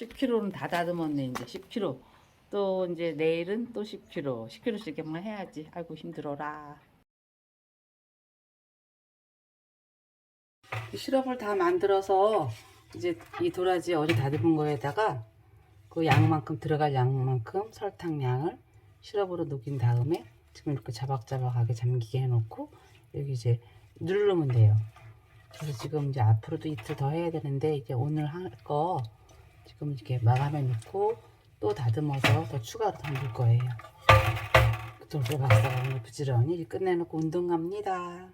10kg는 다 다듬었네. 이제 10kg. 또 이제 내일은 또 10kg. 10kg씩만 해야지. 아이고 힘들어라. 시럽을 다 만들어서 이제 이 도라지 어제 다듬은 거에다가 그 양만큼 들어갈 양만큼 설탕량을 시럽으로 녹인 다음에 지금 이렇게 자박자박하게 잠기게 해놓고 여기 이제 누르면 돼요. 그래서 지금 이제 앞으로도 이틀 더 해야 되는데 이제 오늘 할 거 지금 이렇게 마감해 놓고 또 다듬어서 더 추가로 담글 거예요. 돌돌 박사가 오늘 부지런히 끝내놓고 운동 갑니다.